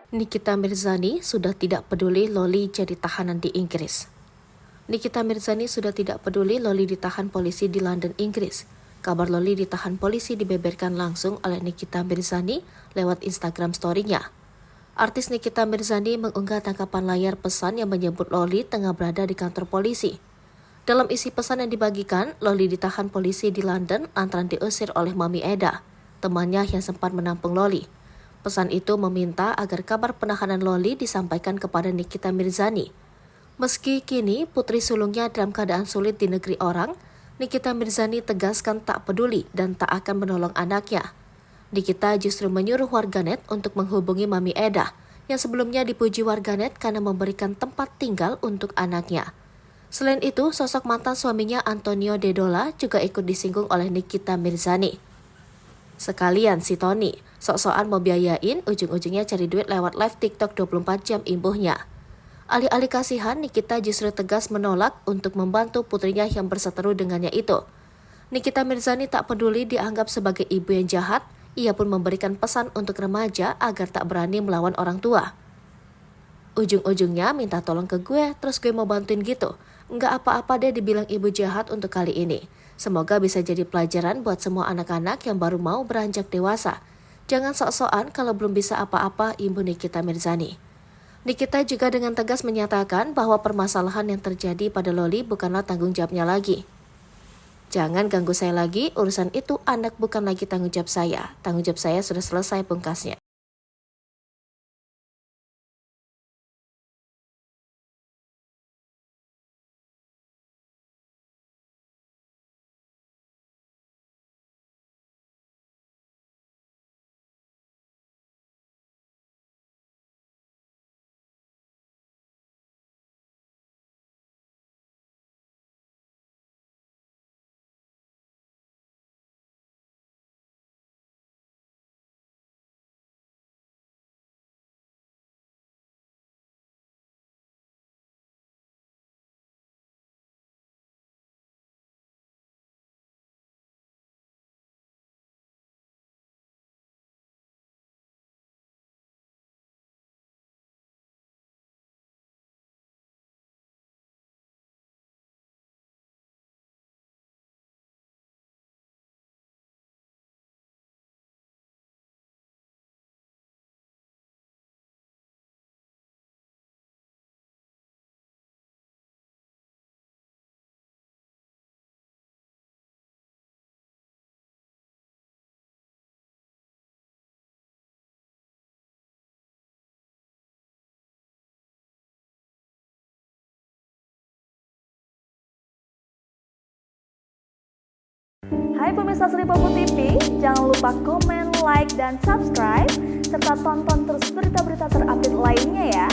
Nikita Mirzani sudah tidak peduli Loli jadi tahanan di Inggris. Nikita Mirzani sudah tidak peduli Loli ditahan polisi di London, Inggris. Kabar Loli ditahan polisi dibeberkan langsung oleh Nikita Mirzani lewat Instagram story-nya. Artis Nikita Mirzani mengunggah tangkapan layar pesan yang menyebut Loli tengah berada di kantor polisi. Dalam isi pesan yang dibagikan, Loli ditahan polisi di London lantaran diusir oleh Mami Eda, temannya yang sempat menampung Loli. Pesan itu meminta agar kabar penahanan Loli disampaikan kepada Nikita Mirzani. Meski kini putri sulungnya dalam keadaan sulit di negeri orang, Nikita Mirzani tegaskan tak peduli dan tak akan menolong anaknya. Nikita justru menyuruh warganet untuk menghubungi Mami Eda, yang sebelumnya dipuji warganet karena memberikan tempat tinggal untuk anaknya. Selain itu, sosok mantan suaminya Antonio Dedola juga ikut disinggung oleh Nikita Mirzani. Sekalian si Tony, sok-sokan mau biayain, ujung-ujungnya cari duit lewat live TikTok 24 jam imbuhnya. Alih-alih kasihan, Nikita justru tegas menolak untuk membantu putrinya yang berseteru dengannya itu. Nikita Mirzani tak peduli dianggap sebagai ibu yang jahat, ia pun memberikan pesan untuk remaja agar tak berani melawan orang tua. Ujung-ujungnya minta tolong ke gue, terus gue mau bantuin gitu. Nggak apa-apa deh dibilang ibu jahat untuk kali ini. Semoga bisa jadi pelajaran buat semua anak-anak yang baru mau beranjak dewasa. Jangan sok-sokan kalau belum bisa apa-apa, imbu Nikita Mirzani. Nikita juga dengan tegas menyatakan bahwa permasalahan yang terjadi pada Loli bukanlah tanggung jawabnya lagi. Jangan ganggu saya lagi, urusan itu anak bukan lagi tanggung jawab saya. Tanggung jawab saya sudah selesai, pungkasnya. Hai pemirsa Sri Popo TV, jangan lupa komen, like, dan subscribe, serta tonton terus berita-berita terupdate lainnya ya.